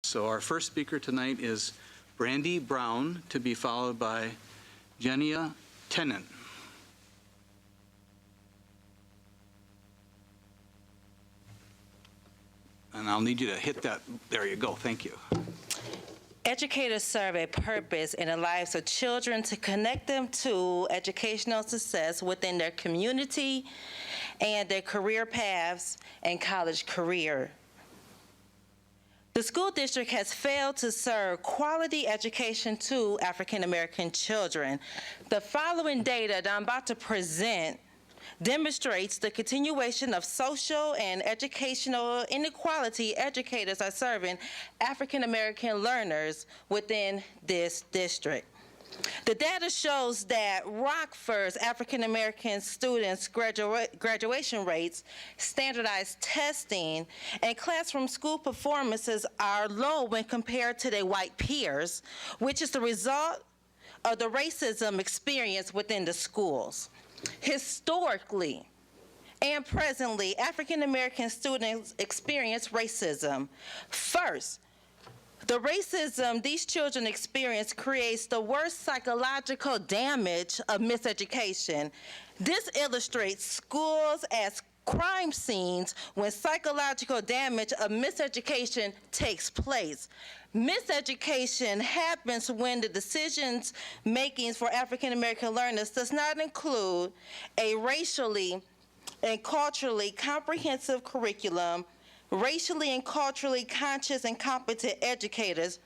So our first speaker tonight is Brandy Brown, to be followed by Jenia Tennant. And I'll need you to hit that. There you go. Thank you. Educators serve a purpose in the lives of children to connect them to educational success within their community and their career paths and college career. The school district has failed to serve quality education to African American children. The following data that I'm about to present demonstrates the continuation of social and educational inequality educators are serving African American learners within this district. The data shows that Rockford's African American students' graduation rates, standardized testing, and classroom school performances are low when compared to their white peers, which is the result of the racism experienced within the schools. Historically and presently, African American students experience racism. First, the racism these children experience creates the worst psychological damage of miseducation. This illustrates schools as crime scenes when psychological damage of miseducation takes place. Miseducation happens when the decisions making for African American learners does not include a racially and culturally comprehensive curriculum, racially and culturally conscious and competent educators,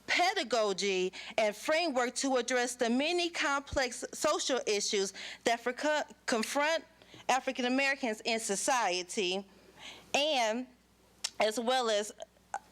pedagogy, and framework to address the many complex social issues that confront African Americans in society, and as well as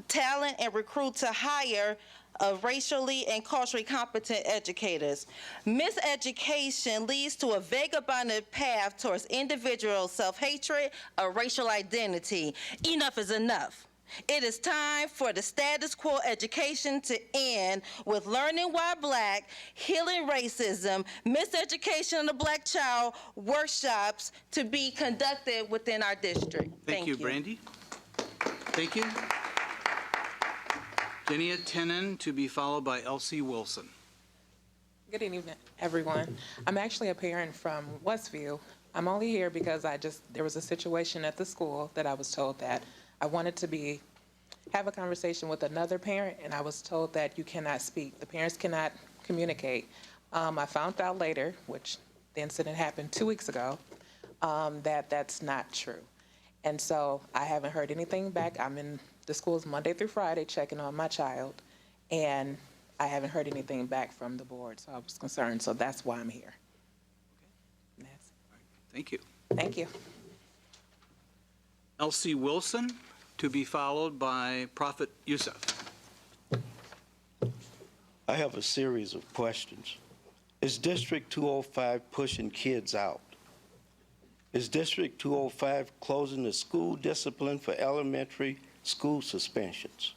talent and recruit to hire of racially and culturally competent educators. Miseducation leads to a vagabonded path towards individual self-hatred or racial identity. Enough is enough. It is time for the status quo education to end with learning while black, healing racism, miseducation of the black child workshops to be conducted within our district. Thank you, Brandy. Thank you. Jenia Tennant, to be followed by Elsie Wilson. Good evening, everyone. I'm actually a parent from Westview. I'm only here because there was a situation at the school that I was told that I wanted to have a conversation with another parent, and I was told that you cannot speak. The parents cannot communicate. I found out later, which the incident happened 2 weeks ago, that that's not true. And so I haven't heard anything back. I'm in the schools Monday through Friday checking on my child, and I haven't heard anything back from the board, so I was concerned. So that's why I'm here. Okay. Thank you. Thank you. Elsie Wilson, to be followed by Prophet Youssef. I have a series of questions. Is District 205 pushing kids out? Is District 205 closing the school discipline for elementary school suspensions?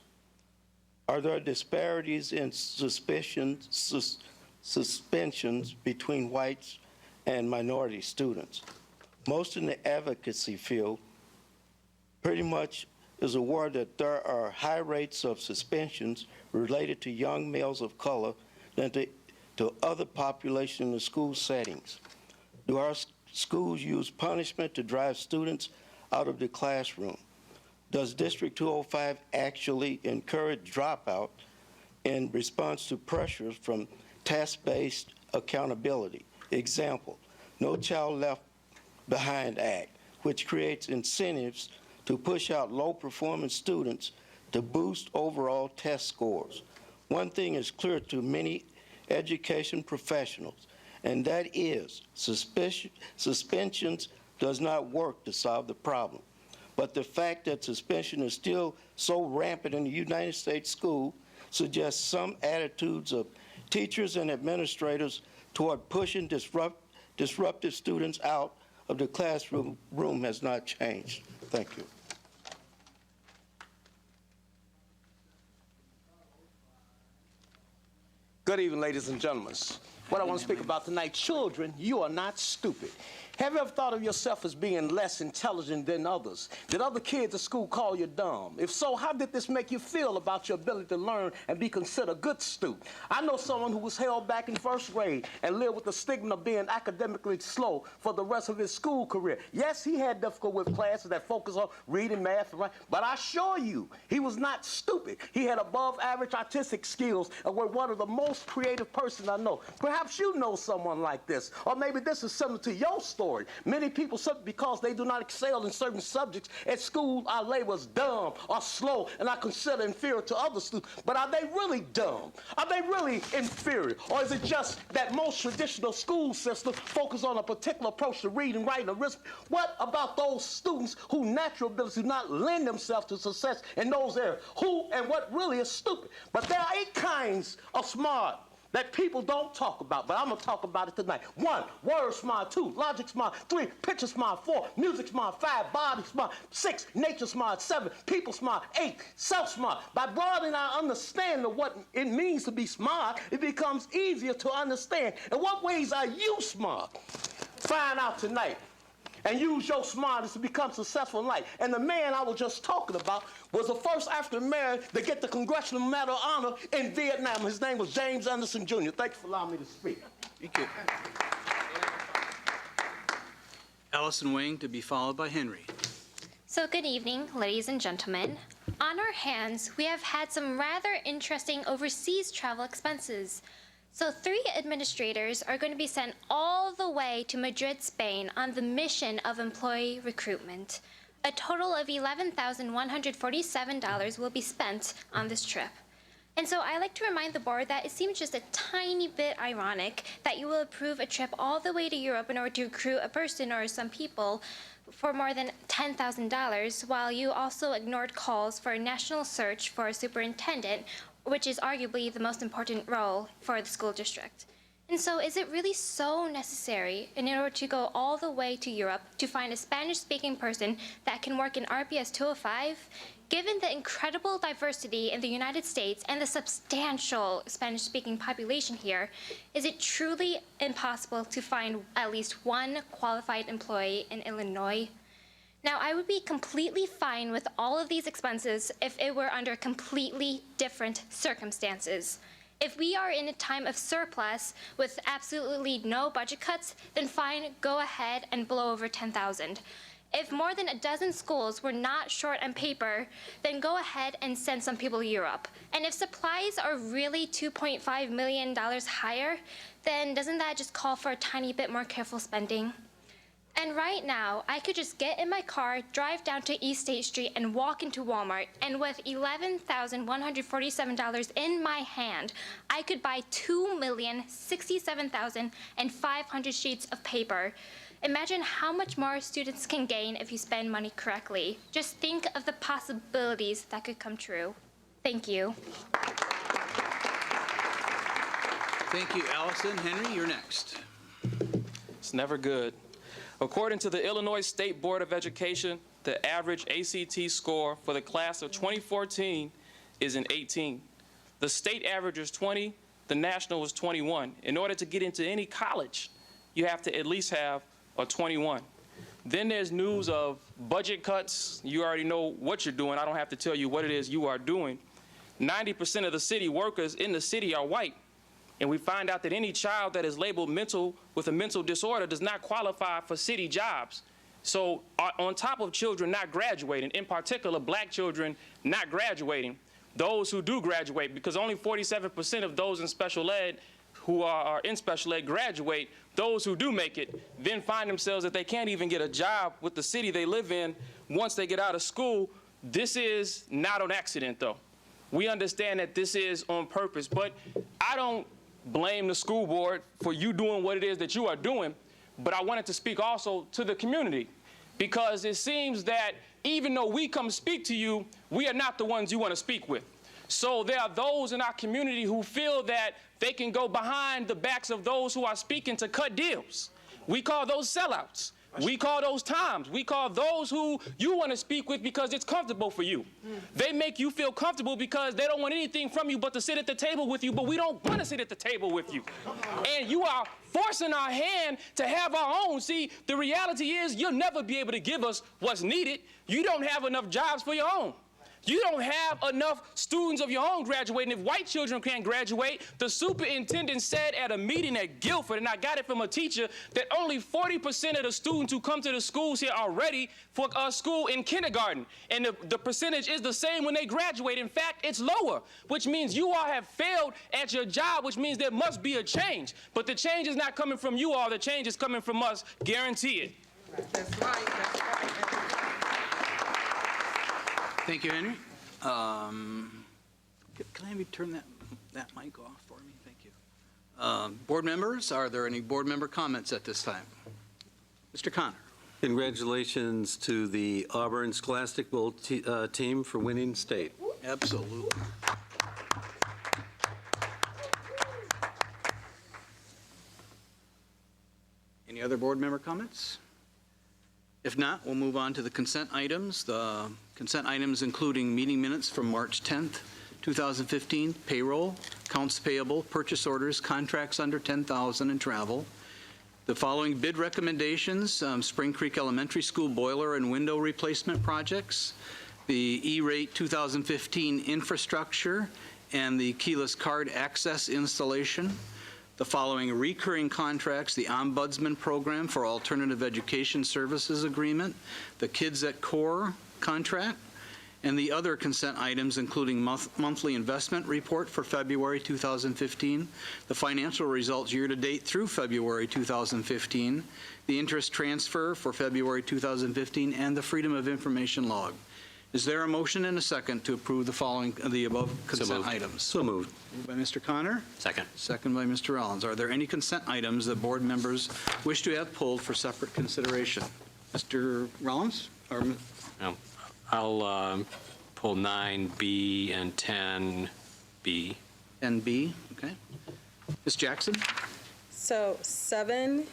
Are there disparities in suspensions between whites and minority students? Most in the advocacy field pretty much is aware that there are high rates of suspensions related to young males of color than to other population in the school settings. Do our schools use punishment to drive students out of the classroom? Does District 205 actually encourage dropout in response to pressures from task-based accountability? Example, No Child Left Behind Act, which creates incentives to push out low-performing students to boost overall test scores. One thing is clear to many education professionals, and that is suspensions does not work to solve the problem. But the fact that suspension is still so rampant in the United States school suggests some attitudes of teachers and administrators toward pushing disruptive students out of the classroom has not changed. Thank you. Good evening, ladies and gentlemen. what I want to speak about tonight. Children, you are not stupid. Have you ever thought of yourself as being less intelligent than others? Did other kids at school call you dumb? If so, how did this make you feel about your ability to learn and be considered a good student? I know someone who was held back in first grade and lived with the stigma of being academically slow for the rest of his school career. Yes, he had difficulty with classes that focus on reading, math, and writing, but I assure you, he was not stupid. He had above average artistic skills and was one of the most creative persons I know. Perhaps you know someone like this, or maybe this is similar to your story. Many people, simply because they do not excel in certain subjects at school, are labeled as dumb or slow and are considered inferior to other students. But are they really dumb? Are they really inferior? Or is it just that most traditional school systems focus on a particular approach to reading, writing, and arithmetic? What about those students whose natural abilities do not lend themselves to success in those areas? Who and what really is stupid? But there are 8 kinds of smart that people don't talk about, but I'm going to talk about it tonight. 1, word smart. 2, logic smart. 3, picture smart. 4, music smart. 5, body smart. 6, nature smart. 7, people smart. 8, self smart. By broadening our understanding of what it means to be smart, it becomes easier to understand. In what ways are you smart? Find out tonight. And use your smartness to become successful in life. And the man I was just talking about was the first African American to get the Congressional Medal of Honor in Vietnam. His name was James Anderson Jr. Thank you for allowing me to speak. Thank you. Allison Wing to be followed by Henry. So good evening, ladies and gentlemen. On our hands, we have had some rather interesting overseas travel expenses. So 3 administrators are going to be sent all the way to Madrid, Spain on the mission of employee recruitment. A total of $11,147 will be spent on this trip. And so I like to remind the board that it seems just a tiny bit ironic that you will approve a trip all the way to Europe in order to recruit a person or some people for more than $10,000, while you also ignored calls for a national search for a superintendent, which is arguably the most important role for the school district. And so is it really so necessary in order to go all the way to Europe to find a Spanish-speaking person that can work in RPS205? Given the incredible diversity in the United States and the substantial Spanish-speaking population here, is it truly impossible to find at least one qualified employee in Illinois? Now, I would be completely fine with all of these expenses if it were under completely different circumstances. If we are in a time of surplus with absolutely no budget cuts, then fine, go ahead and blow over $10,000. If more than a dozen schools were not short on paper, then go ahead and send some people to Europe. And if supplies are really $2.5 million higher, then doesn't that just call for a tiny bit more careful spending? And right now, I could just get in my car, drive down to East State Street, and walk into Walmart, and with $11,147 in my hand, I could buy 2,067,500 sheets of paper. Imagine how much more students can gain if you spend money correctly. Just think of the possibilities that could come true. Thank you. Thank you, Allison. Henry, you're next. It's never good. According to the Illinois State Board of Education, the average ACT score for the class of 2014 is an 18. The state average is 20, the national is 21. In order to get into any college, you have to at least have a 21. Then there's news of budget cuts. You already know what you're doing. I don't have to tell you what it is you are doing. 90% of the city workers in the city are white. And we find out that any child that is labeled with a mental disorder does not qualify for city jobs. So on top of children not graduating, in particular black children not graduating, those who do graduate, because only 47% of those in special ed who are in special ed graduate, those who do make it then find themselves that they can't even get a job with the city they live in once they get out of school. This is not an accident, though. We understand that this is on purpose, but I don't blame the school board for you doing what it is that you are doing, but I wanted to speak also to the community, because it seems that even though we come speak to you, we are not the ones you want to speak with. So there are those in our community who feel that they can go behind the backs of those who are speaking to cut deals. We call those sellouts. We call those times. We call those who you want to speak with because it's comfortable for you. They make you feel comfortable because they don't want anything from you but to sit at the table with you, but we don't want to sit at the table with you. And you are forcing our hand to have our own. See, the reality is you'll never be able to give us what's needed. You don't have enough jobs for your own. You don't have enough students of your own graduating. If white children can't graduate, the superintendent said at a meeting at Guilford, and I got it from a teacher, that only 40% of the students who come to the schools here are ready for school in kindergarten. And the percentage is the same when they graduate. In fact, it's lower, which means you all have failed at your job, which means there must be a change. But the change is not coming from you all. The change is coming from us. Guarantee it. That's right. That's right. Thank you, Henry. Can I have you turn that mic off for me? Thank you. Board members, are there any board member comments at this time? Mr. Connor. Congratulations to the Auburn Scholastic Bowl team for winning state. Absolutely. Any other board member comments? If not, we'll move on to the consent items. The consent items including meeting minutes from March 10th, 2015, payroll, accounts payable, purchase orders, contracts under $10,000, and travel. The following bid recommendations: Spring Creek Elementary School boiler and window replacement projects, the E-rate 2015 infrastructure, and the keyless card access installation. The following recurring contracts: the Ombudsman Program for Alternative Education Services Agreement, the Kids at Core contract, and the other consent items including monthly investment report for February 2015, the financial results year-to-date through February 2015, the interest transfer for February 2015, and the Freedom of Information log. Is there a motion and a second to approve the above consent items? So moved. Moved by Mr. Connor. Second. Second by Mr. Rollins. Are there any consent items that board members wish to have pulled for separate consideration? Mr. Rollins? Or No. I'll pull 9B and 10B. NB? Okay. Ms. Jackson? So 7E,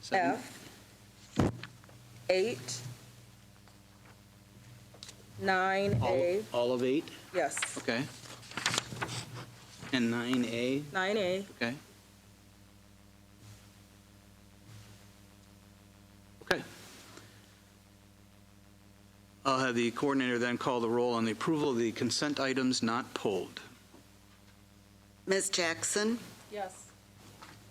Seven. F, 8, 9A, All of 8? yes, Okay. And 9A? 9A, Okay. Okay. I'll have the coordinator then call the roll on the approval of the consent items not pulled. Ms. Jackson? yes,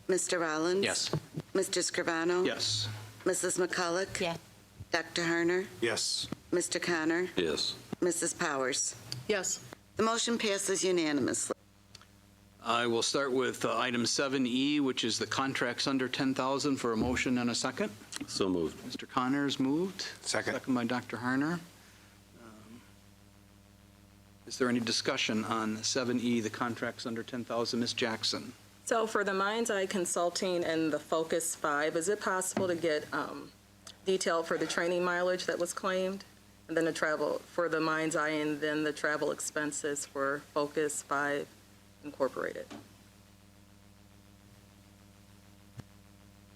Mr. Rollins? Yes. Mr. Scrivano? Yes. Mrs. McCulloch? Yes. Dr. Harner? Yes. Mr. Connor? Yes. Mrs. Powers? yes, The motion passes unanimously. I will start with item 7E, which is the contracts under $10,000 for a motion and a second. So moved. Mr. Connors moved. Second. Second by Dr. Harner. Is there any discussion on 7E, the contracts under $10,000? Ms. Jackson? So for the Mind's Eye Consulting and the Focus 5, is it possible to get detail for the training mileage that was claimed? And then the travel for the Mind's Eye, and then the travel expenses for Focus 5 Incorporated?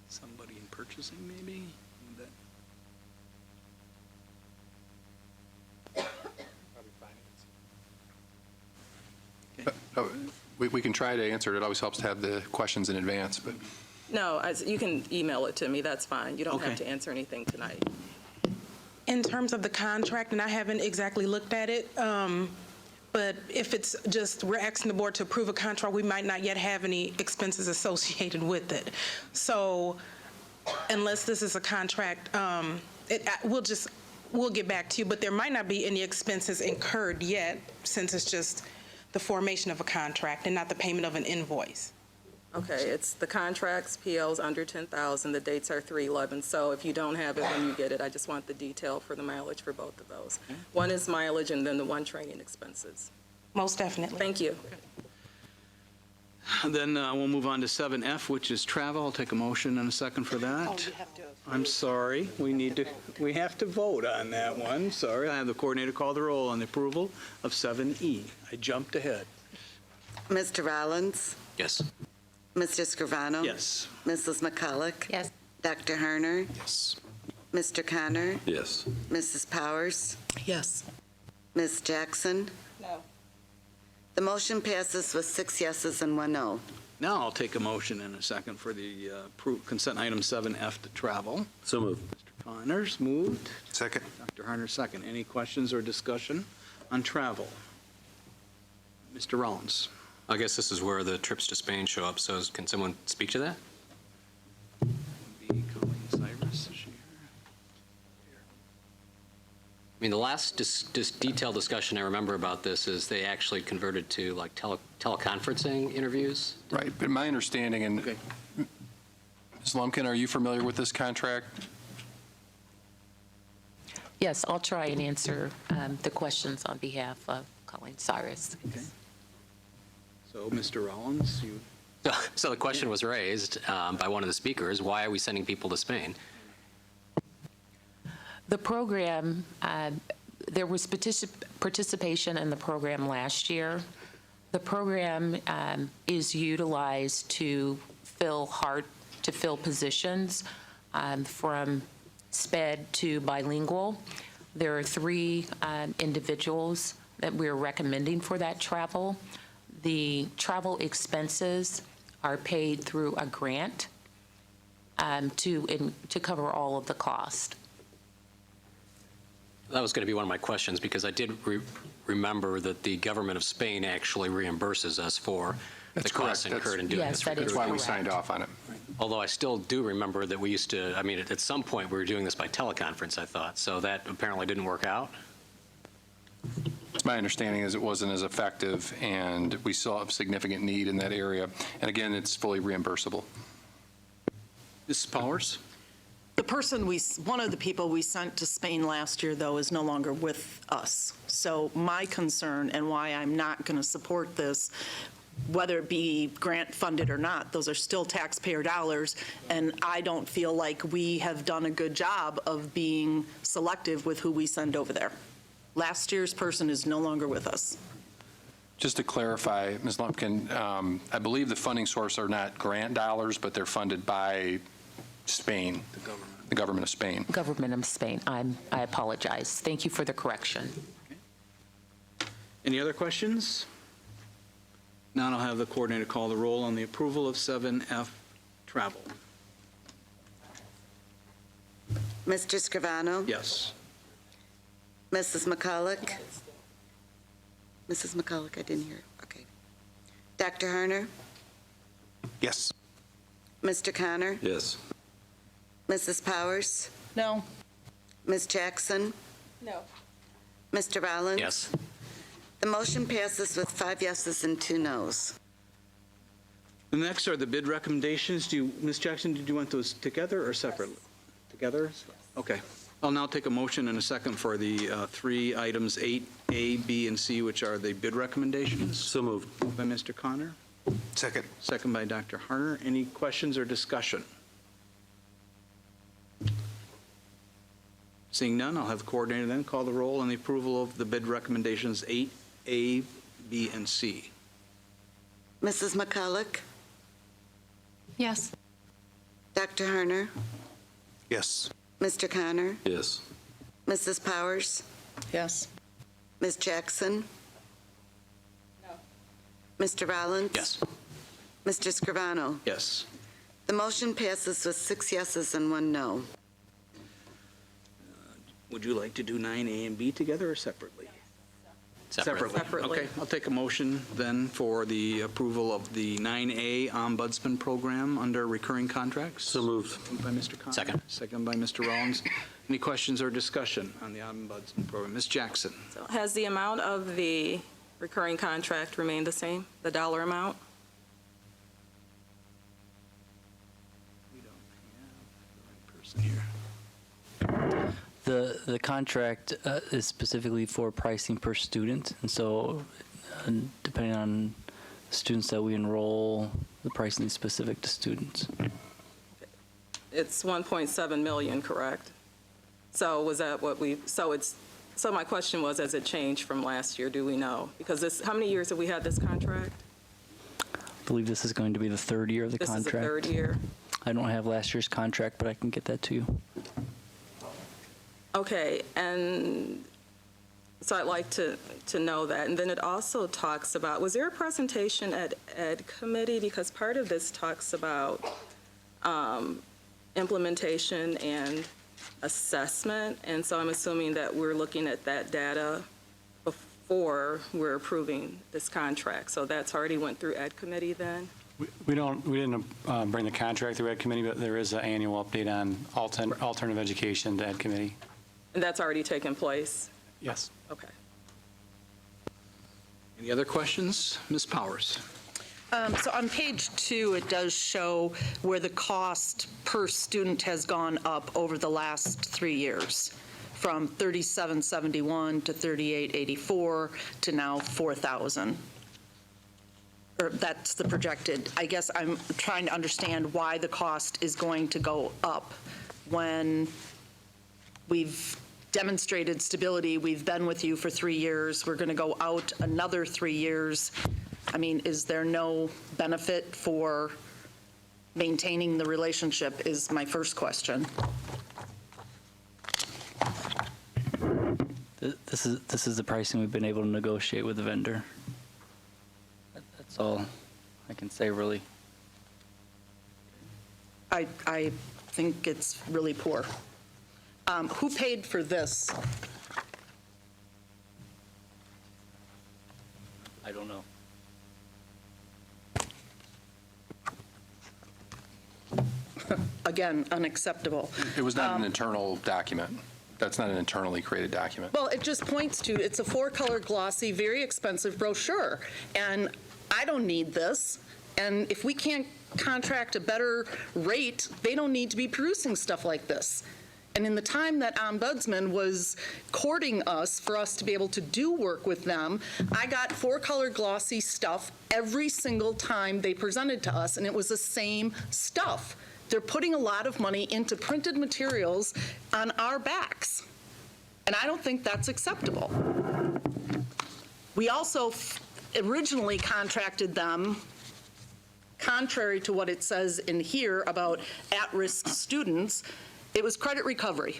Somebody in purchasing, maybe? We can try to answer it. It always helps to have the questions in advance, but. No, you can email it to me, that's fine. You don't Okay. have to answer anything tonight. In terms of the contract, and I haven't exactly looked at it, but if it's just, we're asking the board to approve a contract, we might not yet have any expenses associated with it. So unless this is a contract, we'll get back to you, but there might not be any expenses incurred yet, since it's just the formation of a contract and not the payment of an invoice. Okay, it's the contracts, POs under 10,000, the dates are 3/11, so if you don't have it when you get it, I just want the detail for the mileage for both of those. One is mileage and then the one training expenses. Most definitely. Thank you. Then we'll move on to 7F, which is travel. I'll take a motion and a second for that. I'm sorry, we have to vote on that one. Sorry, I have the coordinator call the roll on the approval of 7E. I jumped ahead. Mr. Rollins? Yes. Mr. Scrivano? Yes. Mrs. McCulloch? Yes. Dr. Herner? Yes. Mr. Connor? Yes. Mrs. Powers? Yes. Ms. Jackson? No. The motion passes with 6 yeses and 1 no. Now I'll take a motion in a second for the consent item 7F to travel. So moved. Mr. Connors moved. Second. Dr. Harner second. Any questions or discussion on travel? Mr. Rollins. I guess this is where the trips to Spain show up, so can someone speak to that? Be Colleen Cyrus. Is she here? I mean, the last detailed discussion I remember about this is they actually converted to like teleconferencing interviews. Right, but my understanding, and Okay. Ms. Lumpkin, are you familiar with this contract? Yes, I'll try and answer the questions on behalf of Colleen Cyrus. Okay. So, Mr. Rollins, you. So the question was raised by one of the speakers, why are we sending people to Spain? The program, there was participation in the program last year. The program is utilized to fill hard-to-fill positions from SPED to bilingual. There are 3 individuals that we're recommending for that travel. The travel expenses are paid through a grant to cover all of the cost. That was going to be one of my questions, because I did remember that the government of Spain actually reimburses us for the costs incurred in doing Yes, this. that is That's why we correct. signed off on it. Although I still do remember that we used to, I mean, at some point, we were doing this by teleconference, I thought. So that apparently didn't work out. My understanding is it wasn't as effective, and we still have significant need in that area. And again, it's fully reimbursable. Mrs. Powers? The person one of the people we sent to Spain last year, though, is no longer with us. So my concern and why I'm not going to support this, whether it be grant funded or not, those are still taxpayer dollars, and I don't feel like we have done a good job of being selective with who we send over there. Last year's person is no longer with us. Just to clarify, Ms. Lumpkin, I believe the funding source are not grant dollars, but they're funded by Spain, the government of Spain. Government of Spain. I apologize. Thank you for the correction. Any other questions? Now I'll have the coordinator call the roll on the approval of 7F travel. Mr. Scrivano? Yes. Mrs. McCulloch? Mrs. McCulloch, I didn't hear. Okay. Dr. Herner? Yes. Mr. Connor? Yes. Mrs. Powers? No. Ms. Jackson? No. Mr. Rollins? Yes. The motion passes with 5 yeses and 2 nos. The next are the bid recommendations. Ms. Jackson, did you want those together or separately? Together? Okay. I'll now take a motion and a second for the 3 items, 8A, B, and C, which are the bid recommendations. So moved. Moved by Mr. Connor. Second. Second by Dr. Harner. Any questions or discussion? Seeing none, I'll have the coordinator then call the roll on the approval of the bid recommendations 8A, B, and C. Mrs. McCulloch? Yes. Dr. Herner? Yes. Mr. Connor? Yes. Mrs. Powers? Yes. Ms. Jackson? No. Mr. Rollins? Yes. Mr. Scrivano? Yes. The motion passes with 6 yeses and 1 no. Would you like to do 9A and B together or separately? Separately. Okay, I'll take a motion then for the approval of the 9A Ombudsman Program under recurring contracts. So moved. Moved by Mr. Connor. Second. Second by Mr. Rollins. Any questions or discussion on the Ombudsman Program? Ms. Jackson? So has the amount of the recurring contract remained the same, the dollar amount? We don't have the right person here. The contract is specifically for pricing per student, and so depending on students that we enroll, the pricing is specific to students. It's 1.7 million, correct? So was that what so my question was, has it changed from last year, do we know? Because how many years have we had this contract? I believe this is going to be the 3rd year of the contract. This is the 3rd year. I don't have last year's contract, but I can get that to you. Okay, and so I'd like to know that. And then it also talks about, was there a presentation at Ed Committee? Because part of this talks about implementation and assessment, and so I'm assuming that we're looking at that data before we're approving this contract. So that's already went through Ed Committee then? We didn't bring the contract through Ed Committee, but there is an annual update on alternative education to Ed Committee. And that's already taken place? Yes. Okay. Any other questions? Ms. Powers? So on page 2, it does show where the cost per student has gone up over the last 3 years, from $37.71 to $38.84 to now $4,000. Or that's the projected. I guess I'm trying to understand why the cost is going to go up when we've demonstrated stability. We've been with you for 3 years. We're going to go out another 3 years. I mean, is there no benefit for maintaining the relationship is my first question. This is the pricing we've been able to negotiate with the vendor. That's all I can say, really. I think it's really poor. Who paid for this? I don't know. Again, unacceptable. It was not an internal document. That's not an internally created document. Well, it just points to, it's a 4-color glossy, very expensive brochure, and I don't need this. And if we can't contract a better rate, they don't need to be producing stuff like this. And in the time that Ombudsman was courting us for us to be able to do work with them, I got 4-color glossy stuff every single time they presented to us, and it was the same stuff. They're putting a lot of money into printed materials on our backs, and I don't think that's acceptable. We also originally contracted them, contrary to what it says in here about at-risk students, it was credit recovery.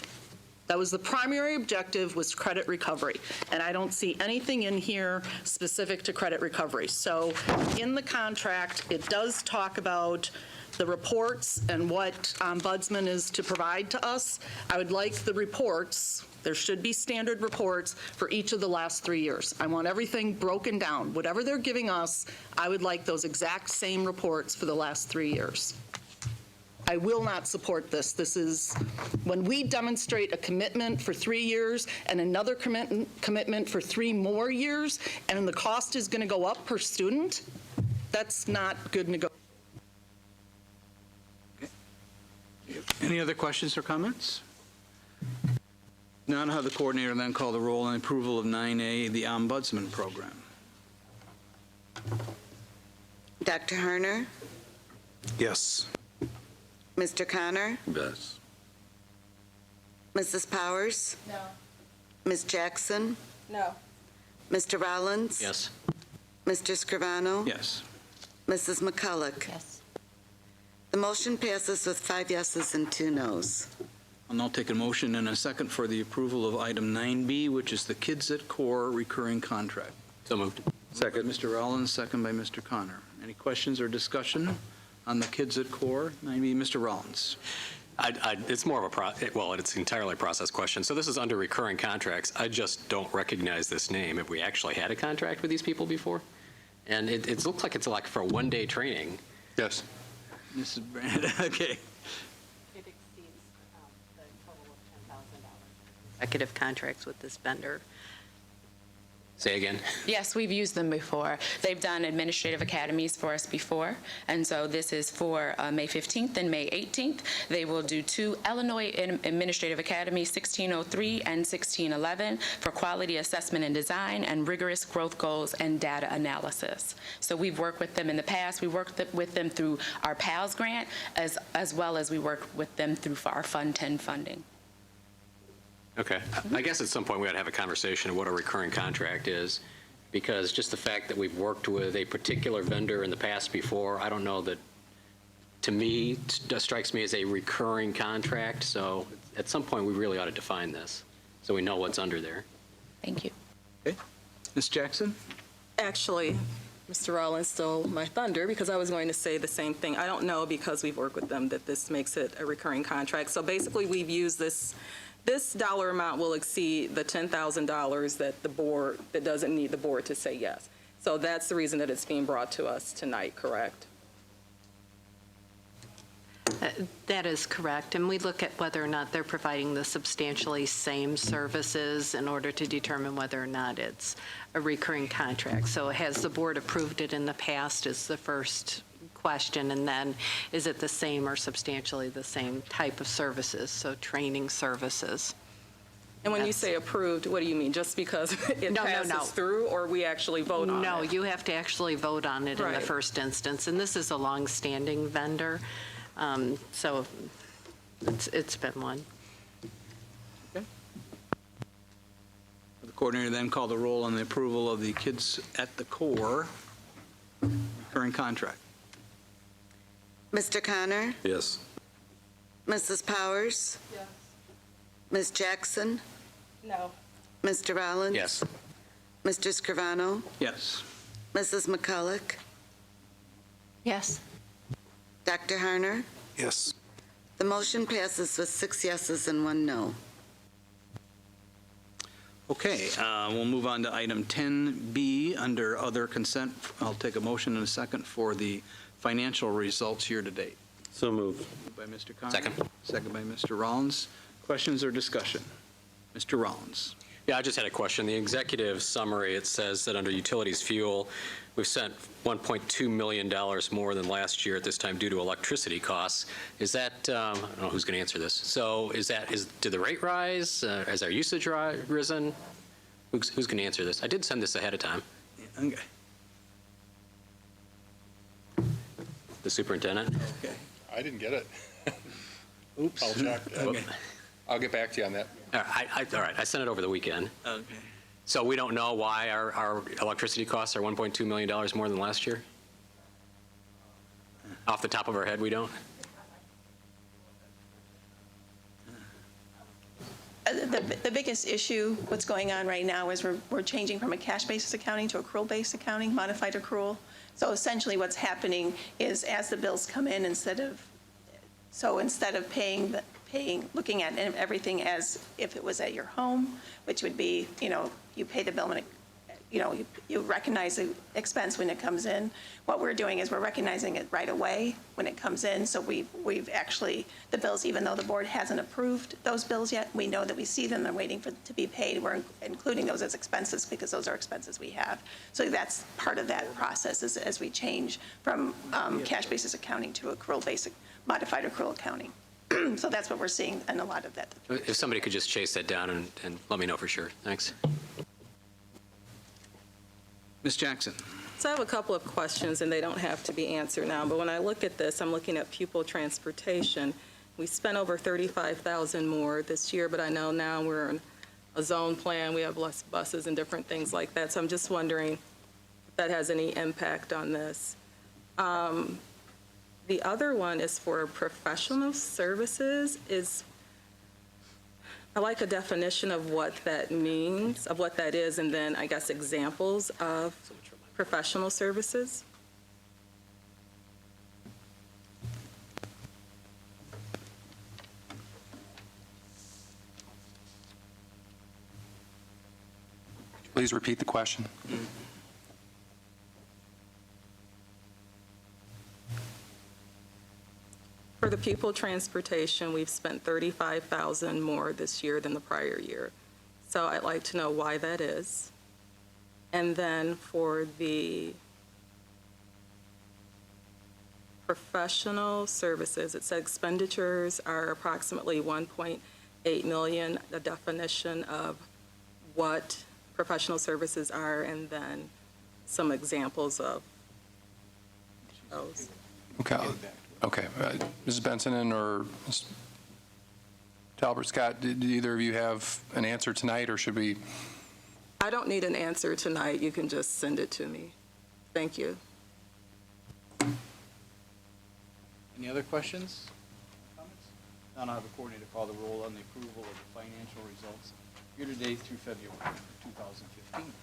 That was the primary objective, was credit recovery. And I don't see anything in here specific to credit recovery. So in the contract, it does talk about the reports and what Ombudsman is to provide to us. I would like the reports. There should be standard reports for each of the last 3 years. I want everything broken down. Whatever they're giving us, I would like those exact same reports for the last 3 years. I will not support this. This is, when we demonstrate a commitment for 3 years and another commitment for 3 more years, and the cost is going to go up per student, that's not good negotiation. Any other questions or comments? Now I'll have the coordinator then call the roll on approval of 9A, the Ombudsman Program. Dr. Harner? Yes. Mr. Connor? Yes. Mrs. Powers? No. Ms. Jackson? No. Mr. Rollins? Yes. Mr. Scrivano? Yes. Mrs. McCulloch? Yes. The motion passes with 5 yeses and 2 nos. I'll now take a motion and a second for the approval of item 9B, which is the Kids at Core recurring contract. So moved. Second. Mr. Rollins, second by Mr. Connor. Any questions or discussion on the Kids at Core? 9B, Mr. Rollins. It's more of a, it's entirely a process question. So this is under recurring contracts. I just don't recognize this name. Have we actually had a contract with these people before? And it looks like it's like for a one-day training. Yes. Mrs. Brand, okay. It exceeds the total of $10,000 executive contracts with this vendor. Say again. Yes, we've used them before. They've done administrative academies for us before, and so this is for May 15th and May 18th. They will do 2 Illinois Administrative Academies, 1603 and 1611, for quality assessment and design and rigorous growth goals and data analysis. So we've worked with them in the past. We worked with them through our PALS grant, as well as we worked with them through our Fund 10 funding. Okay. I guess at some point we ought to have a conversation of what a recurring contract is, because just the fact that we've worked with a particular vendor in the past before, I don't know that to me, strikes me as a recurring contract, so at some point, we really ought to define this, so we know what's under there. Thank you. Okay. Ms. Jackson? Actually, Mr. Rollins stole my thunder because I was going to say the same thing. I don't know, because we've worked with them, that this makes it a recurring contract. So basically, we've used this dollar amount will exceed the $10,000 that the board, that doesn't need the board to say yes. So that's the reason that it's being brought to us tonight, correct? That is correct, and we look at whether or not they're providing the substantially same services in order to determine whether or not it's a recurring contract. So has the board approved it in the past is the first question, and then is it the same or substantially the same type of services, so training services. And when you say approved, what do you mean? Just because it passes through, or we actually vote on it? No, you have to actually vote on it in the Right. first instance, and this is a long-standing vendor. So it's been one. The coordinator then call the roll on the approval of the Kids at the Core recurring contract. Mr. Connor? Yes. Mrs. Powers? Yes. Ms. Jackson? No. Mr. Rollins? Yes. Mr. Scrivano? Yes. Mrs. McCulloch? Yes. Dr. Harner? Yes. The motion passes with 6 yeses and 1 no. Okay, we'll move on to item 10B under other consent. I'll take a motion in a second for the financial results year to date. So moved. Moved by Mr. Connor. Second. Second by Mr. Rollins. Questions or discussion? Mr. Rollins. Yeah, I just had a question. The executive summary, it says that under utilities fuel, we've spent $1.2 million more than last year at this time due to electricity costs. Is that, I don't know who's going to answer this. So did the rate rise? Has our usage risen? Who's going to answer this? I did send this ahead of time. Okay. The superintendent? Okay. I didn't get it. Oops. I'll check. Okay. I'll get back to you on that. All right, I sent it over the weekend. Okay. So we don't know why our electricity costs are $1.2 million more than last year? Off the top of our head, we don't? The biggest issue, what's going on right now, is we're changing from a cash basis accounting to accrual-based accounting, modified accrual. So essentially what's happening is as the bills come in, instead of looking at everything as if it was at your home, which would be, you pay the bill when you recognize the expense when it comes in. What we're doing is we're recognizing it right away when it comes in. So we've actually, the bills, even though the board hasn't approved those bills yet, we know that we see them, they're waiting to be paid. We're including those as expenses because those are expenses we have. So that's part of that process as we change from cash basis accounting to accrual-based, modified accrual accounting. So that's what we're seeing in a lot of that. If somebody could just chase that down and let me know for sure. Thanks. Ms. Jackson. So I have a couple of questions, and they don't have to be answered now, but when I look at this, I'm looking at pupil transportation. We spent over $35,000 more this year, but I know now we're in a zone plan, we have less buses and different things like that, so I'm just wondering if that has any impact on this. The other one is for professional services. I like a definition of what that means, of what that is, and then I guess examples of professional services. Please repeat the question. For the pupil transportation, we've spent $35,000 more this year than the prior year. So I'd like to know why that is. And then for the professional services, it said expenditures are approximately $1.8 million, the definition of what professional services are, and then some examples of those. Okay. Mrs. Benson or Ms. Talbert Scott, did either of you have an answer tonight, or should we? I don't need an answer tonight. You can just send it to me. Thank you. Any other questions? Comments? Now I'll have the coordinator call the roll on the approval of the financial results year-to-date through February 2015.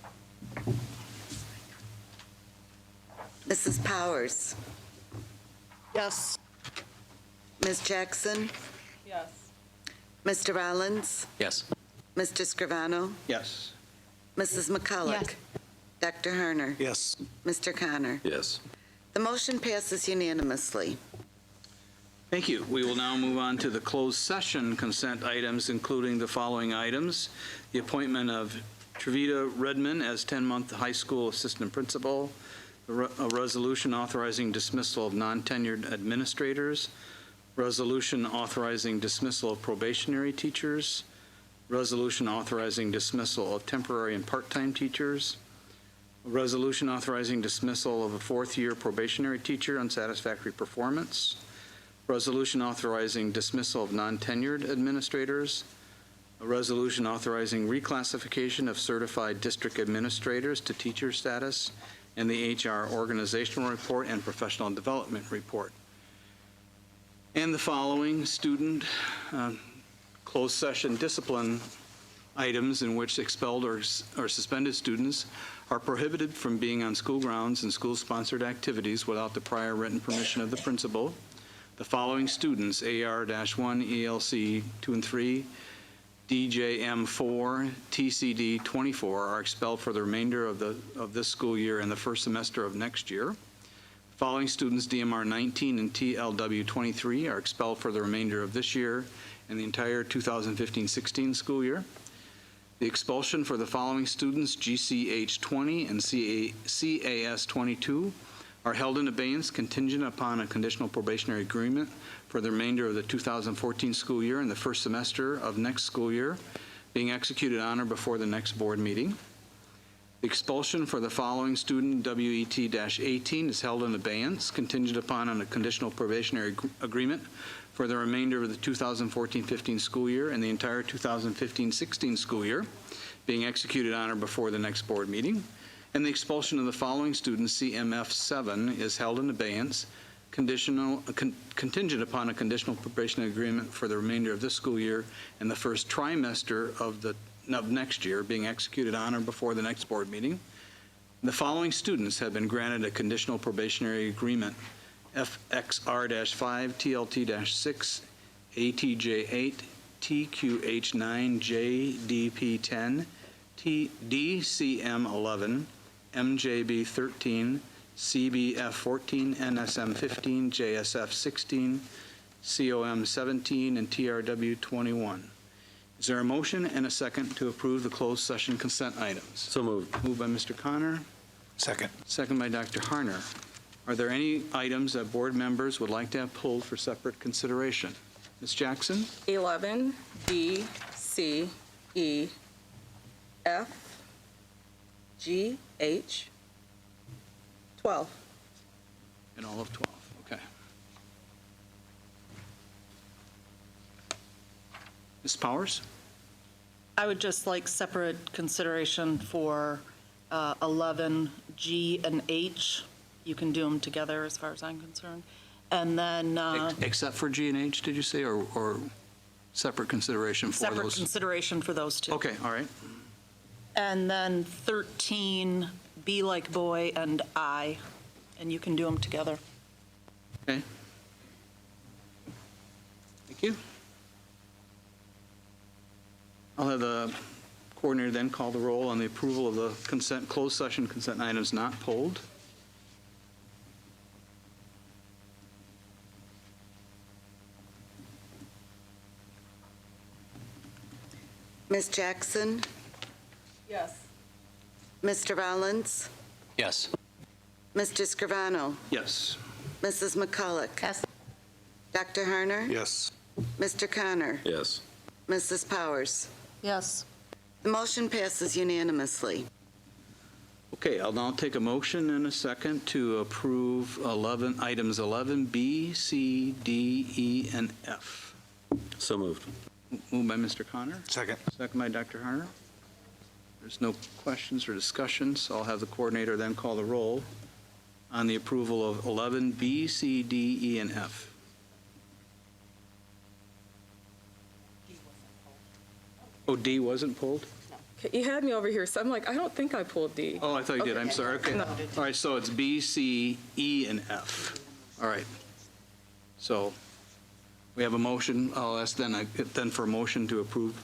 Mrs. Powers? Yes. Ms. Jackson? Yes. Mr. Rollins? Yes. Mr. Scrivano? Yes. Mrs. McCulloch? Yes. Dr. Harner? Yes. Mr. Connor? Yes. The motion passes unanimously. Thank you. We will now move on to the closed session consent items, including the following items: the appointment of Trevita Redmond as 10-month high school assistant principal, a resolution authorizing dismissal of non-tenured administrators, resolution authorizing dismissal of probationary teachers, resolution authorizing dismissal of temporary and part-time teachers, a resolution authorizing dismissal of a fourth-year probationary teacher unsatisfactory performance, resolution authorizing dismissal of non-tenured administrators, a resolution authorizing reclassification of certified district administrators to teacher status, and the HR organizational report and professional development report. And the following student closed session discipline items in which expelled or suspended students are prohibited from being on school grounds and school-sponsored activities without the prior written permission of the principal. The following students, AR-1, ELC 2 and 3, DJM4, TCD 24, are expelled for the remainder of this school year and the first semester of next year. Following students, DMR 19 and TLW 23, are expelled for the remainder of this year and the entire 2015-16 school year. The expulsion for the following students, GCH 20 and CAS 22, are held in abeyance contingent upon a conditional probationary agreement for the remainder of the 2014 school year and the first semester of next school year, being executed on or before the next board meeting. The expulsion for the following student, WET-18, is held in abeyance contingent upon a conditional probationary agreement for the remainder of the 2014-15 school year and the entire 2015-16 school year, being executed on or before the next board meeting. And the expulsion of the following student, CMF7, is held in abeyance contingent upon a conditional probationary agreement for the remainder of this school year and the first trimester of next year, being executed on or before the next board meeting. The following students have been granted a conditional probationary agreement: FXR-5, TLT-6, ATJ-8, TQH-9, JDP-10, DCM-11, MJB-13, CBF-14, NSM-15, JSF-16, COM-17, and TRW-21. Is there a motion and a second to approve the closed session consent items? So moved. Moved by Mr. Connor. Second. Second by Dr. Harner. Are there any items that board members would like to have pulled for separate consideration? Ms. Jackson? 11, B, C, E, F, G, H, 12. And all of 12, okay. Ms. Powers? I would just like separate consideration for 11, G, and H. You can do them together as far as I'm concerned. And then... Except for G and H, did you say, or separate consideration for those? Separate consideration for those two. Okay, all right. And then 13, B like boy, and I, and you can do them together. Okay. Thank you. I'll have the coordinator then call the roll on the approval of the closed session consent items not pulled. Ms. Jackson? Yes. Mr. Rollins? Yes. Mr. Scrivano? Yes. Mrs. McCulloch? Yes. Dr. Harner? Yes. Mr. Connor? Yes. Mrs. Powers? Yes. The motion passes unanimously. Okay, I'll now take a motion and a second to approve items 11B, C, D, E, and F. So moved. Moved by Mr. Connor. Second. Second by Dr. Harner. There's no questions or discussions, so I'll have the coordinator then call the roll on the approval of 11B, C, D, E, and F. Oh, D wasn't pulled? You had me over here, so I'm like, I don't think I pulled D. Oh, I thought you did. I'm sorry. Okay. No. All right, so it's B, C, E, and F. All right. So we have a motion. I'll ask then for a motion to approve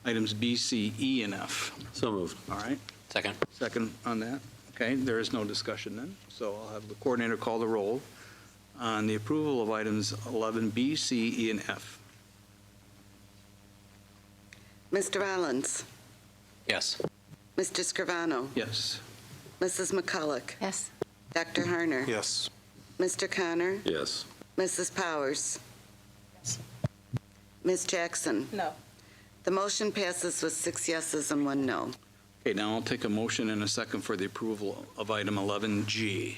items B, C, E, and F. So moved. All right. Second. Second on that. Okay, there is no discussion then. So I'll have the coordinator call the roll on the approval of items 11B, C, E, and F. Mr. Rollins? Yes. Mr. Scrivano? Yes. Mrs. McCulloch? Yes. Dr. Harner? Yes. Mr. Connor? Yes. Mrs. Powers? Ms. Jackson? No. The motion passes with 6 yeses and 1 no. Okay, now I'll take a motion and a second for the approval of item 11G.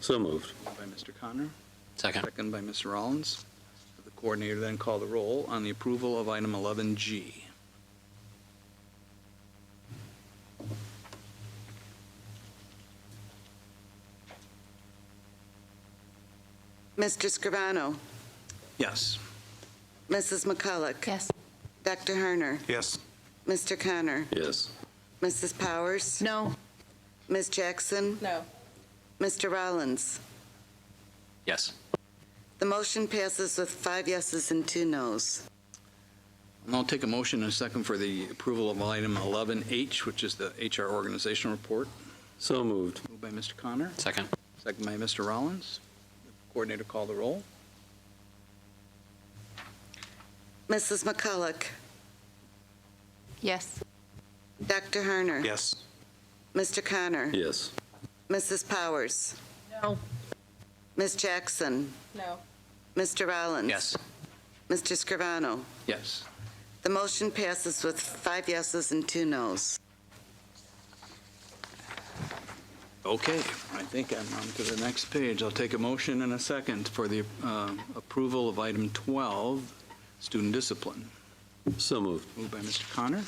So moved. By Mr. Connor. Second. Second by Mr. Rollins. The coordinator then call the roll on the approval of item 11G. Mr. Scrivano? Yes. Mrs. McCulloch? Yes. Dr. Harner? Yes. Mr. Connor? Yes. Mrs. Powers? No. Ms. Jackson? No. Mr. Rollins? Yes. The motion passes with 5 yeses and 2 nos. And I'll take a motion and a second for the approval of item 11H, which is the HR organizational report. So moved. Moved by Mr. Connor. Second. Second by Mr. Rollins. Coordinator call the roll. Mrs. McCulloch? Yes. Dr. Harner? Yes. Mr. Connor? Yes. Mrs. Powers? No. Ms. Jackson? No. Mr. Rollins? Yes. Mr. Scrivano? Yes. The motion passes with 5 yeses and 2 nos. Okay, I think I'm on to the next page. I'll take a motion and a second for the approval of item 12, student discipline. So moved. Moved by Mr. Connor.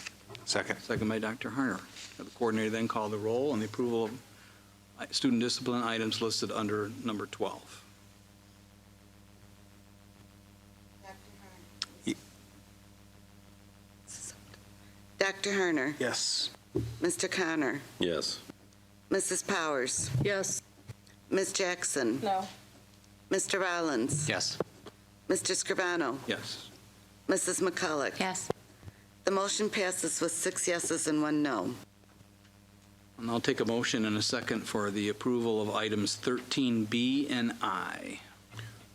Second. Second by Dr. Harner. The coordinator then call the roll on the approval of student discipline items listed under number 12. Dr. Harner? Yes. Mr. Connor? Yes. Mrs. Powers? Yes. Ms. Jackson? No. Mr. Rollins? Yes. Mr. Scrivano? Yes. Mrs. McCulloch? Yes. The motion passes with 6 yeses and 1 no. And I'll take a motion and a second for the approval of items 13B and I.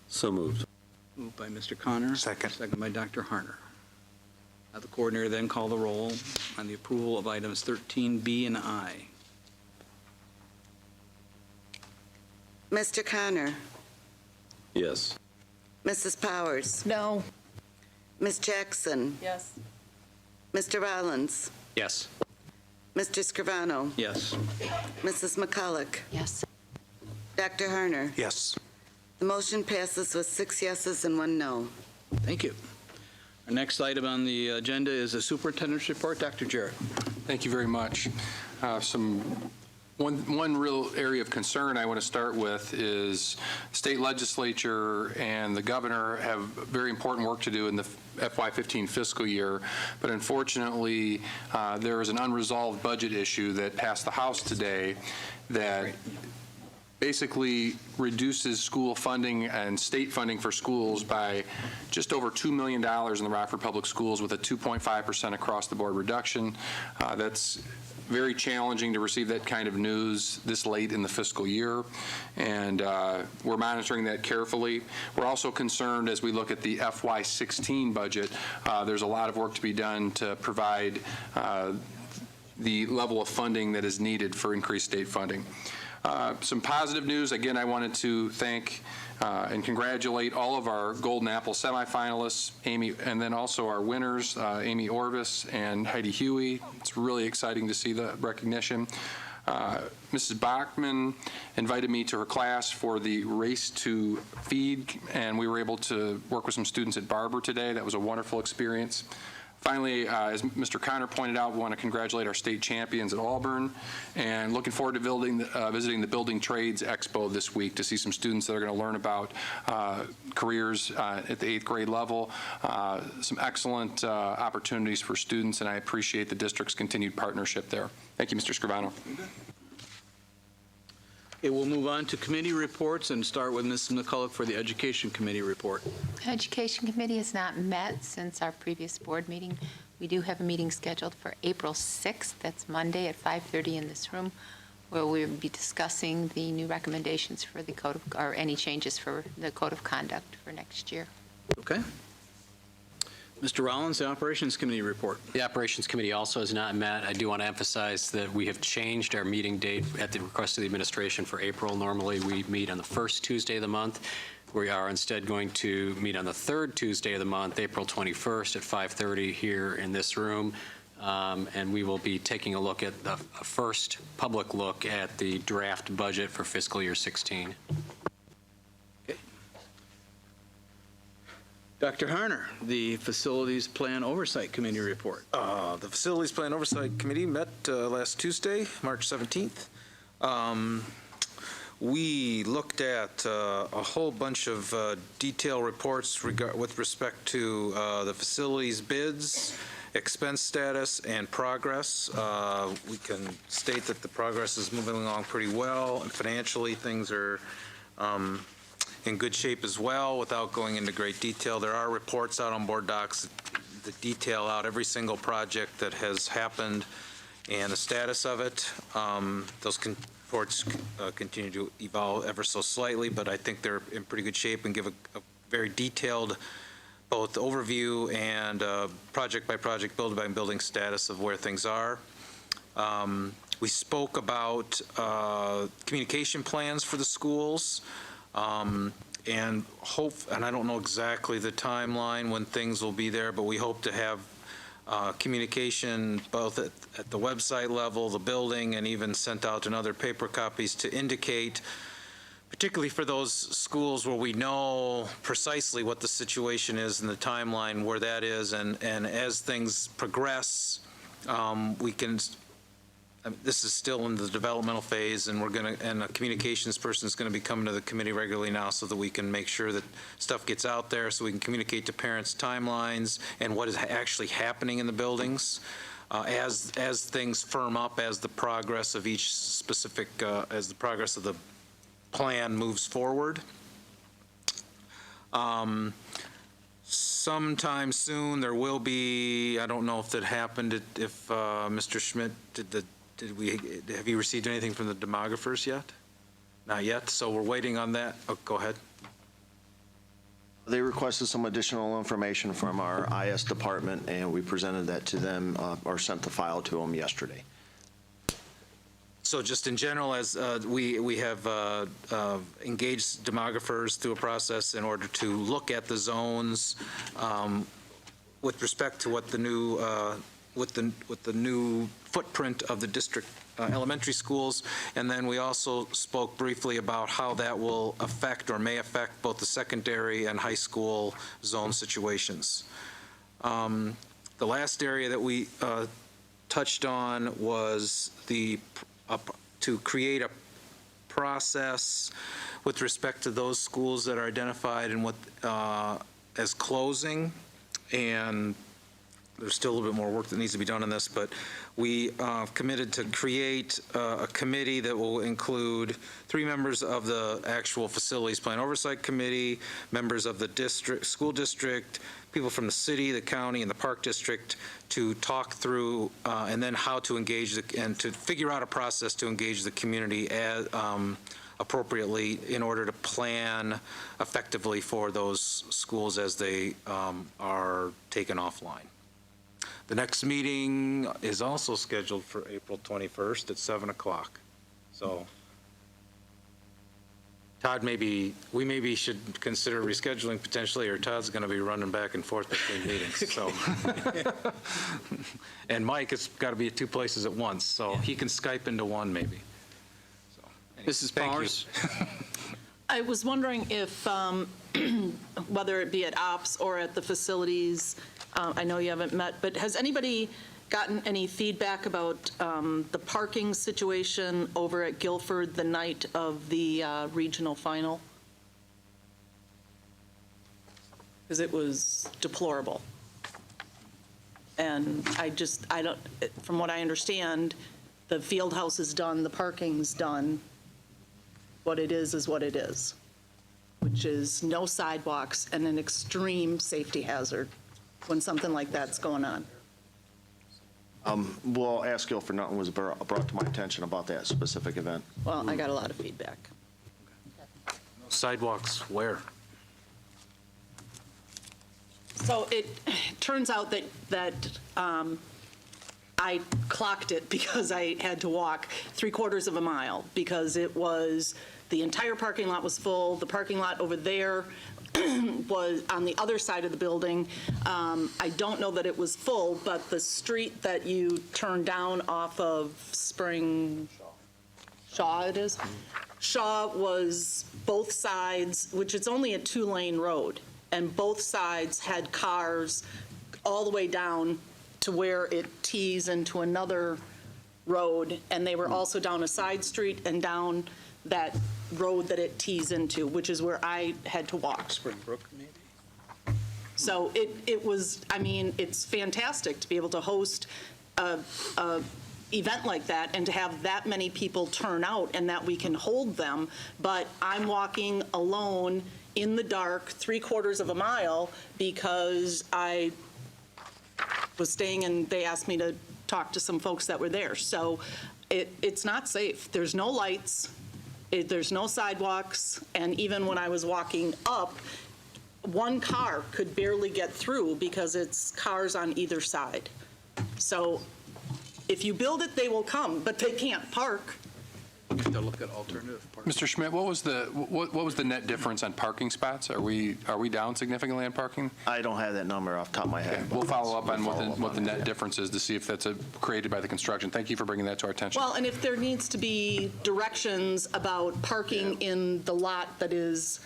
So moved. Moved by Mr. Connor. Second. Second by Dr. Harner. Have the coordinator then call the roll on the approval of items 13B and I. Mr. Connor? Yes. Mrs. Powers? No. Ms. Jackson? Yes. Mr. Rollins? Yes. Mr. Scrivano? Yes. Mrs. McCulloch? Yes. Dr. Harner? Yes. The motion passes with 6 yeses and 1 no. Thank you. Our next item on the agenda is the superintendent's report. Dr. Jarrett. Thank you very much. One real area of concern I want to start with is state legislature and the governor have very important work to do in the FY15 fiscal year, but unfortunately there is an unresolved budget issue that passed the House today that basically reduces school funding and state funding for schools by just over $2 million in the Rockford Public Schools with a 2.5% across-the-board reduction. That's very challenging to receive that kind of news this late in the fiscal year, and we're monitoring that carefully. We're also concerned as we look at the FY16 budget. There's a lot of work to be done to provide the level of funding that is needed for increased state funding. Some positive news. Again, I wanted to thank and congratulate all of our Golden Apple semifinalists, Amy, and then also our winners, Amy Orvis and Heidi Huey. It's really exciting to see the recognition. Mrs. Bachman invited me to her class for the Race to Feed, and we were able to work with some students at Barber today. That was a wonderful experience. Finally, as Mr. Connor pointed out, we want to congratulate our state champions at Auburn, and looking forward to visiting the Building Trades Expo this week to see some students that are going to learn about careers at the 8th grade level. Some excellent opportunities for students, and I appreciate the district's continued partnership there. Thank you, Mr. Scrivano. Okay, we'll move on to committee reports and start with Ms. McCulloch for the Education Committee report. Education Committee has not met since our previous board meeting. We do have a meeting scheduled for April 6th. That's Monday at 5:30 in this room, where we'll be discussing the new recommendations for the code of, or any changes for the code of conduct for next year. Okay. Mr. Rollins, the Operations Committee report. The Operations Committee also has not met. I do want to emphasize that we have changed our meeting date at the request of the administration for April. Normally, we meet on the first Tuesday of the month. We are instead going to meet on the third Tuesday of the month, April 21st at 5:30 here in this room. And we will be taking a look at the first public look at the draft budget for fiscal year 16. Dr. Harner, the Facilities Plan Oversight Committee report. The Facilities Plan Oversight Committee met last Tuesday, March 17th. We looked at a whole bunch of detailed reports with respect to the facilities bids, expense status, and progress. We can state that the progress is moving along pretty well, and financially things are in good shape as well. Without going into great detail, there are reports out on board docs that detail out every single project that has happened and the status of it. Those reports continue to evolve ever so slightly, but I think they're in pretty good shape and give a very detailed both overview and project by project, building by building status of where things are. We spoke about communication plans for the schools. And I don't know exactly the timeline when things will be there, but we hope to have communication both at the website level, the building, and even sent out in other paper copies to indicate, particularly for those schools where we know precisely what the situation is and the timeline where that is, and as things progress, we can. This is still in the developmental phase, and a communications person is going to be coming to the committee regularly now so that we can make sure that stuff gets out there, so we can communicate to parents timelines and what is actually happening in the buildings as things firm up, as the progress of each specific, as the progress of the plan moves forward. Sometime soon there will be, I don't know if that happened, if Mr. Schmidt have you received anything from the demographers yet? Not yet, so we're waiting on that. Oh, go ahead. They requested some additional information from our IS department, and we presented that to them, or sent the file to them yesterday. So just in general, as we have engaged demographers through a process in order to look at the zones with respect to what the new with the new footprint of the district elementary schools, and then we also spoke briefly about how that will affect or may affect both the secondary and high school zone situations. The last area that we touched on was to create a process with respect to those schools that are identified and as closing, and there's still a little bit more work that needs to be done on this, but we committed to create a committee that will include 3 members of the actual Facilities Plan Oversight Committee, members of the school district, people from the city, the county, and the park district to talk through and then how to engage and to figure out a process to engage the community appropriately in order to plan effectively for those schools as they are taken offline. The next meeting is also scheduled for April 21st at 7 o'clock. So, Todd, we maybe should consider rescheduling potentially, or Todd's going to be running back and forth between meetings. So, and Mike has got to be at 2 places at once, so he can Skype into one maybe. So, anyway, Mrs. Powers. I was wondering if, whether it be at ops or at the facilities, I know you haven't met, but has anybody gotten any feedback about the parking situation over at Guilford the night of the regional final? Because it was deplorable. And I don't, from what I understand, the field house is done, the parking's done. What it is what it is, which is no sidewalks and an extreme safety hazard when something like that's going on. We'll ask Guilford. Nothing was brought to my attention about that specific event. Well, I got a lot of feedback. Sidewalks where? So it turns out that I clocked it because I had to walk 3/4 of a mile because it was, the entire parking lot was full. The parking lot over there was on the other side of the building. I don't know that it was full, but the street that you turn down off of Shaw it is? Shaw was both sides, which it's only a 2-lane road, and both sides had cars all the way down to where it tees into another road, and they were also down a side street and down that road that it tees into, which is where I had to walk. Springbrook, maybe? So it was, I mean, it's fantastic to be able to host a event like that and to have that many people turn out and that we can hold them, but I'm walking alone in the dark 3/4 of a mile because I was staying and they asked me to talk to some folks that were there. So it's not safe. There's no lights, there's no sidewalks, and even when I was walking up, one car could barely get through because it's cars on either side. So if you build it, they will come, but they can't park. We have to look at alternative parking. Mr. Schmidt, what was the net difference on parking spots? Are we down significantly on parking? I don't have that number off the top of my head. Okay, we'll follow up on what the net difference is to see if that's created by the construction. Thank you for bringing that to our attention. Well, and if there needs to be directions about parking in the lot that is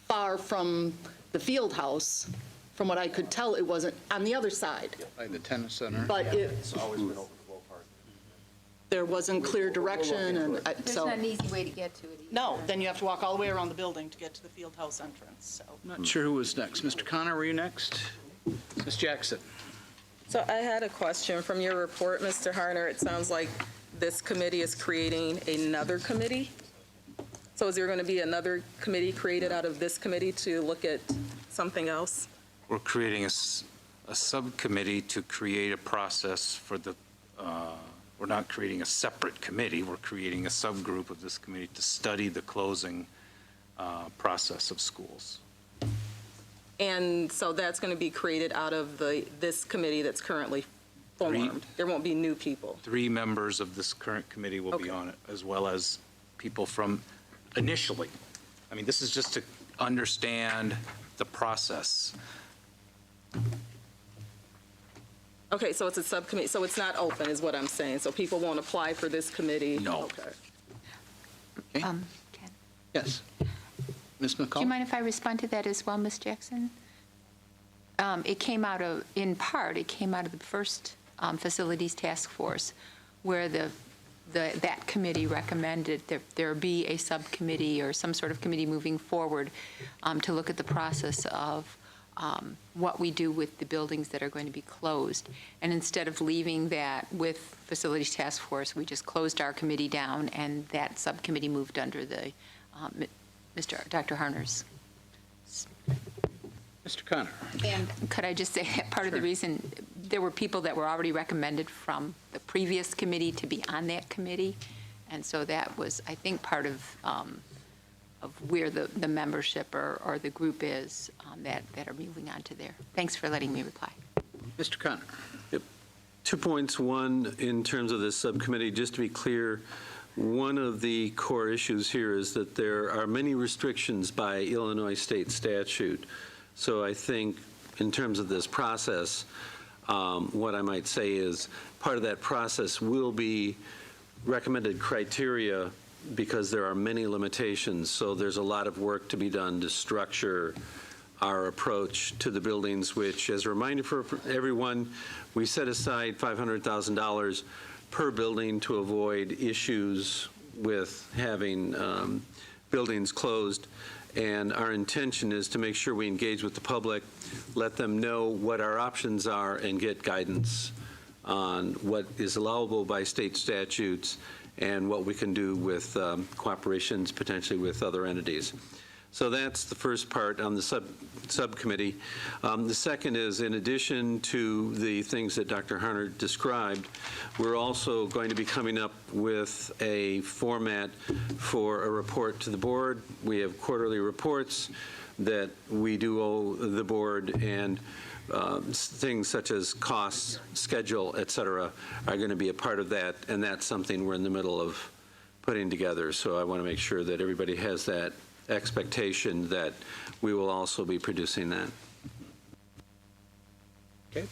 far from the field house, from what I could tell, it wasn't on the other side. By the tennis center. But It's always been overflow parking. there wasn't clear direction, and There's so. not an easy way to get to it either. No, then you have to walk all the way around the building to get to the field house entrance, so. Not sure who was next. Mr. Connor, were you next? Ms. Jackson? So I had a question from your report, Mr. Harner. It sounds like this committee is creating another committee. So is there going to be another committee created out of this committee to look at something else? We're creating a subcommittee to create a process for the, we're not creating a separate committee, we're creating a subgroup of this committee to study the closing process of schools. And so that's going to be created out of this committee that's currently formed? There won't be new people? 3 members of this current committee will be on it, as well as people from initially. I mean, this is just to understand the process. Okay, so it's a subcommittee, so it's not open, is what I'm saying. So people won't apply for this committee? No. Okay. Ken, Yes. Ms. do you McCall? mind if I respond to that as well, Ms. Jackson? It came out of, in part, it came out of the first Facilities Task Force, where that committee recommended that there be a subcommittee or some sort of committee moving forward to look at the process of what we do with the buildings that are going to be closed. And instead of leaving that with Facilities Task Force, we just closed our committee down, and that subcommittee moved under the Dr. Harner's. Mr. Connor? And could I just say that part of the reason, there were people that were already recommended from the previous committee to be on that committee, and so that was, I think, part of where the membership or the group is that are moving on to there. Thanks for letting me reply. Mr. Connor? 2 points. One, in terms of this subcommittee, just to be clear, one of the core issues here is that there are many restrictions by Illinois state statute. So I think in terms of this process, what I might say is part of that process will be recommended criteria because there are many limitations. So there's a lot of work to be done to structure our approach to the buildings, which, as a reminder for everyone, we set aside $500,000 per building to avoid issues with having buildings closed. And our intention is to make sure we engage with the public, let them know what our options are, and get guidance on what is allowable by state statutes and what we can do with cooperations potentially with other entities. So that's the first part on the subcommittee. The second is, in addition to the things that Dr. Harner described, we're also going to be coming up with a format for a report to the board. We have quarterly reports that we do owe the board, and things such as costs, schedule, et cetera, are going to be a part of that, and that's something we're in the middle of putting together. So I want to make sure that everybody has that expectation that we will also be producing that. Okay.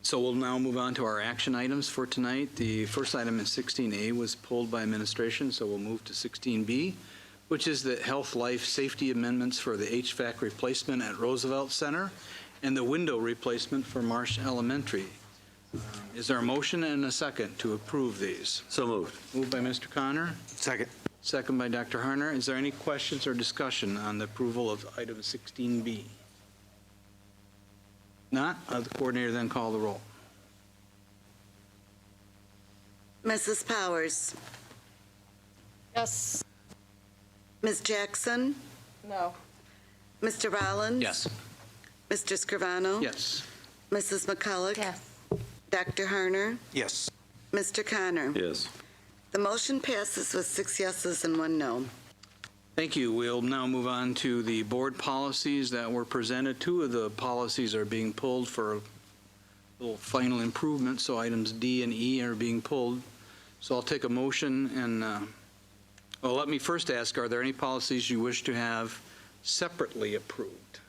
So we'll now move on to our action items for tonight. The first item in 16A was pulled by administration, so we'll move to 16B, which is the health, life, safety amendments for the HVAC replacement at Roosevelt Center and the window replacement for Marsh Elementary. Is there a motion and a second to approve these? So moved. Moved by Mr. Connor. Second. Second by Dr. Harner. Is there any questions or discussion on the approval of item 16B? Not, the coordinator then call the roll. Mrs. Powers? Yes. Ms. Jackson? No. Mr. Rollins? Yes. Mr. Scrivano? Yes. Mrs. McCulloch? Yes. Dr. Harner? Yes. Mr. Connor? Yes. The motion passes with 6 yeses and 1 no. Thank you. We'll now move on to the board policies that were presented. 2 of the policies are being pulled for a little final improvement, so items D and E are being pulled. So I'll take a motion and, well, let me first ask, are there any policies you wish to have separately approved?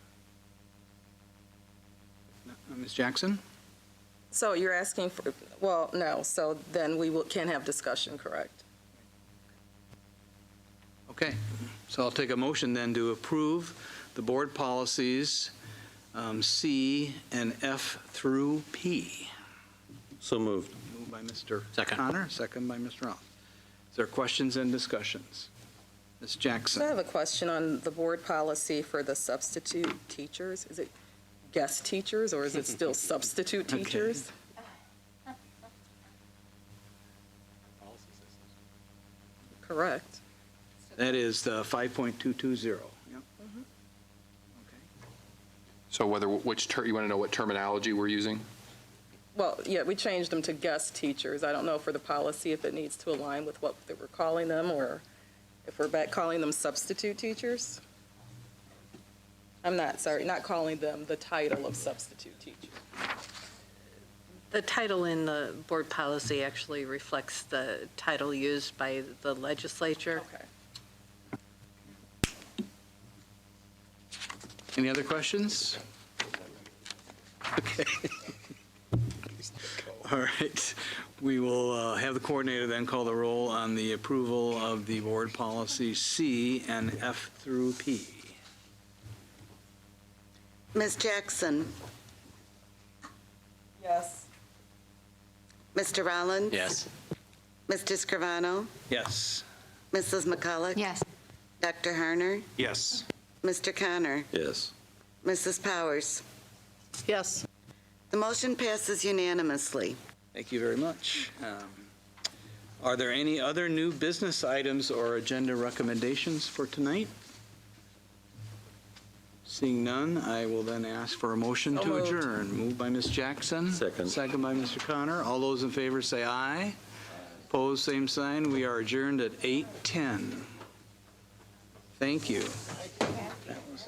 Ms. Jackson? So you're asking for, well, no, so then can't have discussion, correct? Okay, so I'll take a motion then to approve the board policies C and F through P. So moved. Moved by Mr. Second. Connor, second by Mr. Roth. Is there questions and discussions? Ms. Jackson? I have a question on the board policy for the substitute teachers. Is it guest teachers, or is it still substitute Okay. teachers? Correct. That is the 5.220. Yep. So you want to know what terminology we're using? Well, yeah, we changed them to guest teachers. I don't know for the policy if it needs to align with what they were calling them, or if we're back calling them substitute teachers. I'm not calling them the title of substitute teacher. The title in the board policy actually reflects the title used by the legislature. Okay. Any other questions? Okay. All right. We will have the coordinator then call the roll on the approval of the board policy C and F through P. Ms. Jackson? Yes. Mr. Rollins? Yes. Mr. Scrivano? Yes. Mrs. McCulloch? Yes. Dr. Harner? Yes. Mr. Connor? Yes. Mrs. Powers? Yes. The motion passes unanimously. Thank you very much. Are there any other new business items or agenda recommendations for tonight? Seeing none, I will then ask for a motion So to moved. adjourn. Moved by Ms. Jackson. Second. Second by Mr. Connor. All those in favor say aye. Opposed, same sign. We are adjourned at 8:10. Thank you. That was